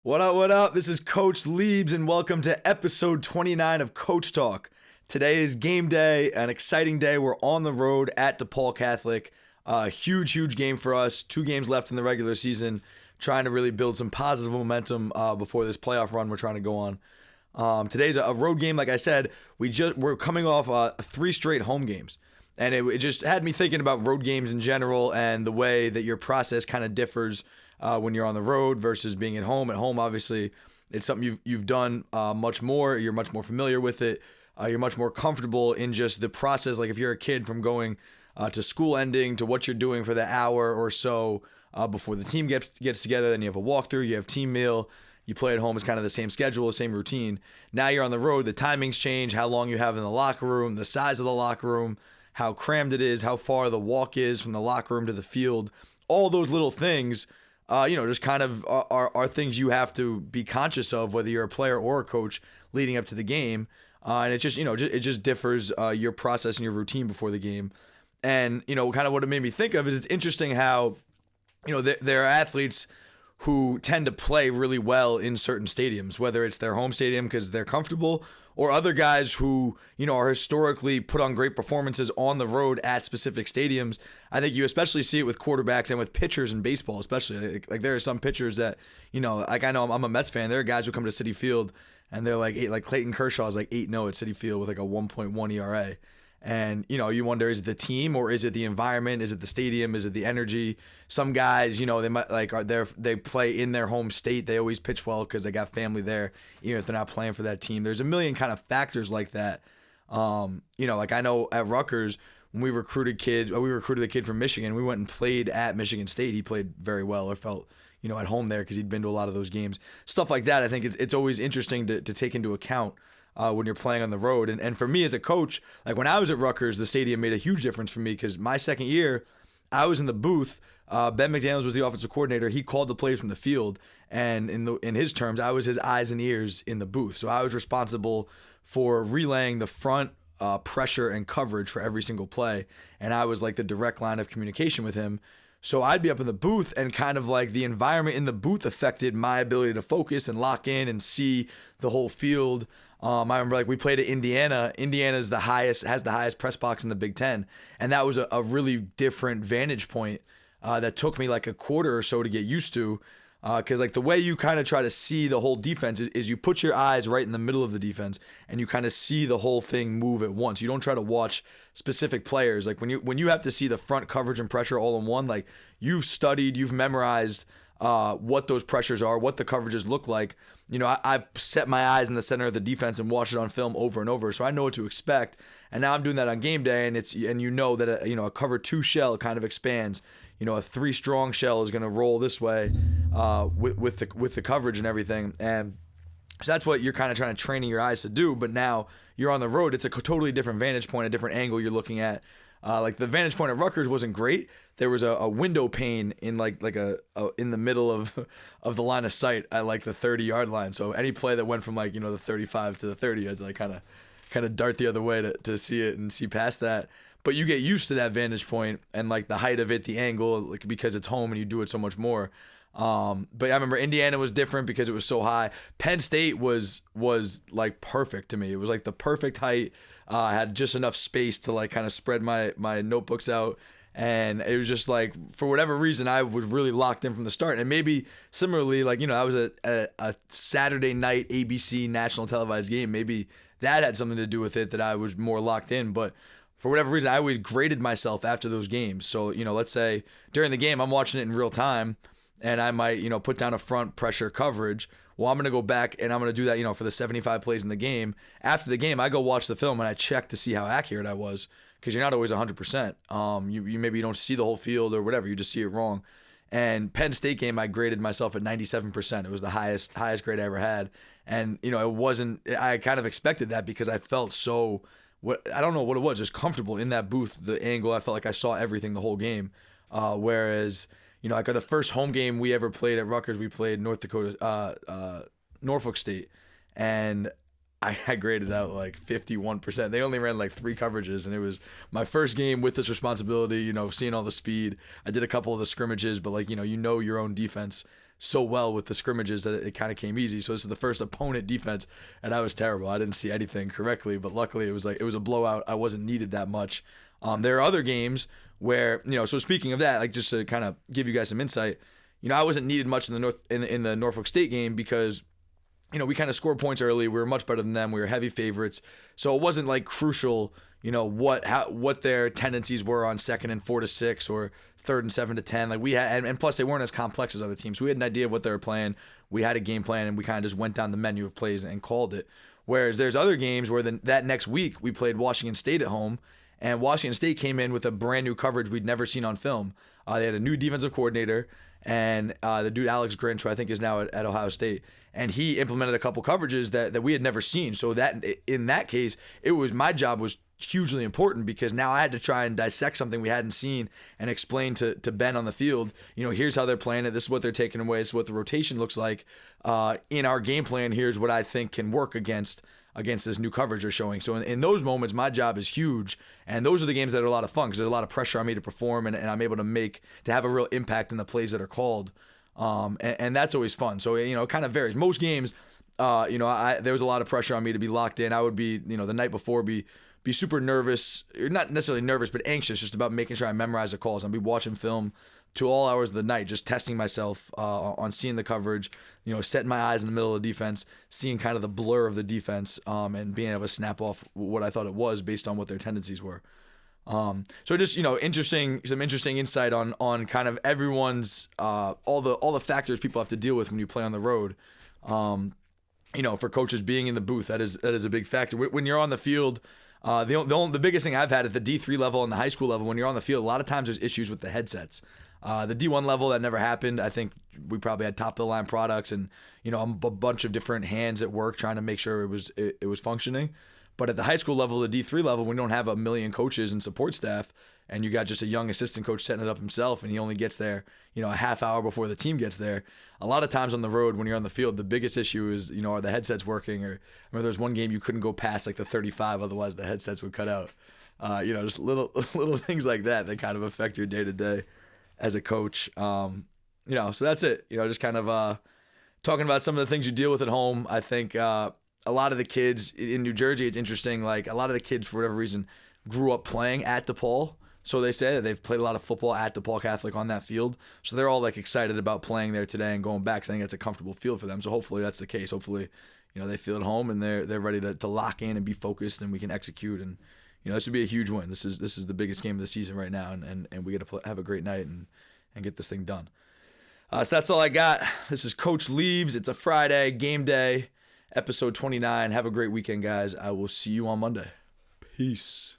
What up, what up? This is Coach Liebs, and welcome to episode 29 of Coach Talk. Today is game day, an exciting day. We're on the road at DePaul Catholic. Huge game for us. 2 games left in the regular season, trying to really build some positive momentum before this playoff run we're trying to go on. Today's a road game, like I said. We're coming off 3 straight home games. And it just had me thinking about road games in general and the way that your process kind of differs when you're on the road versus being at home. At home, obviously, it's something you've done much more. You're much more familiar with it. You're much more comfortable in just the process. Like if you're a kid, from going to school ending to what you're doing for the hour or so before the team gets together. Then you have a walkthrough, you have team meal. You play at home is kind of the same schedule, the same routine. Now you're on the road. The timings change, how long you have in the locker room, the size of the locker room, how crammed it is, how far the walk is from the locker room to the field. All those little things, just kind of are things you have to be conscious of, whether you're a player or a coach leading up to the game. And it just differs your process and your routine before the game. And, kind of what it made me think of is it's interesting how, there are athletes who tend to play really well in certain stadiums, whether it's their home stadium because they're comfortable, or other guys who, are historically put on great performances on the road at specific stadiums. I think you especially see it with quarterbacks and with pitchers in baseball, especially. Like there are some pitchers that, like I know I'm a Mets fan. There are guys who come to Citi Field and they're like Clayton Kershaw is like 8-0 at Citi Field with like a 1.1 ERA. And, you wonder, is it the team or is it the environment? Is it the stadium? Is it the energy? Some guys, they might they play in their home state. They always pitch well because they got family there, even if they're not playing for that team. There's a million kind of factors like that. Like I know at Rutgers, when we recruited the kid from Michigan. We went and played at Michigan State. He played very well. I felt, at home there because he'd been to a lot of those games. Stuff like that. I think it's always interesting to take into account when you're playing on the road. And for me as a coach, like when I was at Rutgers, the stadium made a huge difference for me because my second year, I was in the booth. Ben McDaniels was the offensive coordinator. He called the plays from the field. And in his terms, I was his eyes and ears in the booth. So I was responsible for relaying the front pressure and coverage for every single play. And I was like the direct line of communication with him. So I'd be up in the booth, and kind of like the environment in the booth affected my ability to focus and lock in and see the whole field. I remember we played at Indiana. Indiana's has the highest press box in the Big Ten. And that was a really different vantage point that took me like a quarter or so to get used to. Because the way you kind of try to see the whole defense is you put your eyes right in the middle of the defense and you kind of see the whole thing move at once. You don't try to watch specific players. Like when you have to see the front coverage and pressure all in one, you've studied, you've memorized what those pressures are, what the coverages look like. I've set my eyes in the center of the defense and watched it on film over and over, so I know what to expect. And now I'm doing that on game day, and that a cover 2 shell kind of expands. A 3 strong shell is going to roll this way with the coverage and everything. And so that's what you're kind of trying to train your eyes to do. But now you're on the road. It's a totally different vantage point, a different angle you're looking at. The vantage point of Rutgers wasn't great. There was a window pane in in the middle of the line of sight at the 30-yard line. So any play that went from the 35 to the 30, I'd kind of dart the other way to see it and see past that. But you get used to that vantage point and the height of it, the angle, because it's home and you do it so much more. But I remember Indiana was different because it was so high. Penn State was perfect to me. It was the perfect height. I had just enough space to kind of spread my notebooks out. And it was just for whatever reason, I was really locked in from the start. And maybe similarly, I was at a Saturday night ABC national televised game. Maybe that had something to do with it, that I was more locked in. But for whatever reason, I always graded myself after those games. So, let's say during the game, I'm watching it in real time and I might, put down a front pressure coverage. Well, I'm going to go back and I'm going to do that, for the 75 plays in the game. After the game, I go watch the film and I check to see how accurate I was, because you're not always 100%. You maybe don't see the whole field or whatever. You just see it wrong. And Penn State game, I graded myself at 97%. It was the highest grade I ever had. And, it wasn't, I kind of expected that because I felt so, I don't know what it was, just comfortable in that booth, the angle. I felt like I saw everything the whole game. Whereas, the first home game we ever played at Rutgers, we played Norfolk State, and I graded out 51%. They only ran 3 coverages, and it was my first game with this responsibility, seeing all the speed. I did a couple of the scrimmages, but your own defense so well with the scrimmages that it kind of came easy. So this is the first opponent defense, and I was terrible. I didn't see anything correctly, but luckily it was a blowout. I wasn't needed that much. There are other games where, so speaking of that, like just to kind of give you guys some insight, I wasn't needed much in the Norfolk State game because we kind of scored points early. We were much better than them. We were heavy favorites. So it wasn't like crucial, what their tendencies were on 2nd and 4 to 6 or 3rd and 7 to 10. Like we had, and plus they weren't as complex as other teams. So we had an idea of what they were playing. We had a game plan, and we kind of just went down the menu of plays and called it. Whereas there's other games where that next week we played Washington State at home, and Washington State came in with a brand new coverage we'd never seen on film. They had a new defensive coordinator, and the dude Alex Grinch, who I think is now at Ohio State, and he implemented a couple coverages that we had never seen. So that in that case, my job was hugely important because now I had to try and dissect something we hadn't seen and explain to Ben on the field, here's how they're playing it. This is what they're taking away. This is what the rotation looks like. In our game plan, here's what I think can work against this new coverage they're showing. So in those moments, my job is huge. And those are the games that are a lot of fun because there's a lot of pressure on me to perform, and I'm able to have a real impact in the plays that are called. And that's always fun. So, it kind of varies. Most games, there was a lot of pressure on me to be locked in. I would be, the night before be super nervous, not necessarily nervous, but anxious just about making sure I memorize the calls. I'd be watching film to all hours of the night, just testing myself on seeing the coverage, setting my eyes in the middle of the defense, seeing kind of the blur of the defense, and being able to snap off what I thought it was based on what their tendencies were. So just, some interesting insight on kind of everyone's, all the factors people have to deal with when you play on the road. For coaches being in the booth, that is a big factor. When you're on the field, the biggest thing I've had at the D3 level and the high school level, when you're on the field, a lot of times there's issues with the headsets. The D1 level, that never happened. I think we probably had top of the line products and, a bunch of different hands at work trying to make sure it was functioning. But at the high school level, the D3 level, we don't have a million coaches and support staff, and you got just a young assistant coach setting it up himself, and he only gets there, a half hour before the team gets there. A lot of times on the road, when you're on the field, the biggest issue is, are the headsets working? Or I remember there was one game you couldn't go past like the 35, otherwise the headsets would cut out. Just little things like that kind of affect your day to day as a coach. So that's it. Just kind of talking about some of the things you deal with at home. I think a lot of the kids in New Jersey, it's interesting. Like a lot of the kids, for whatever reason, grew up playing at DePaul. So they say that they've played a lot of football at DePaul Catholic on that field. So they're all like excited about playing there today and going back, saying it's a comfortable field for them. So hopefully that's the case. Hopefully, they feel at home and they're ready to lock in and be focused, and we can execute. And this would be a huge win. This is the biggest game of the season right now, and we get to have a great night and get this thing done. So that's all I got. This is Coach Liebs. It's a Friday, game day, episode 29. Have a great weekend, guys. I will see you on Monday. Peace.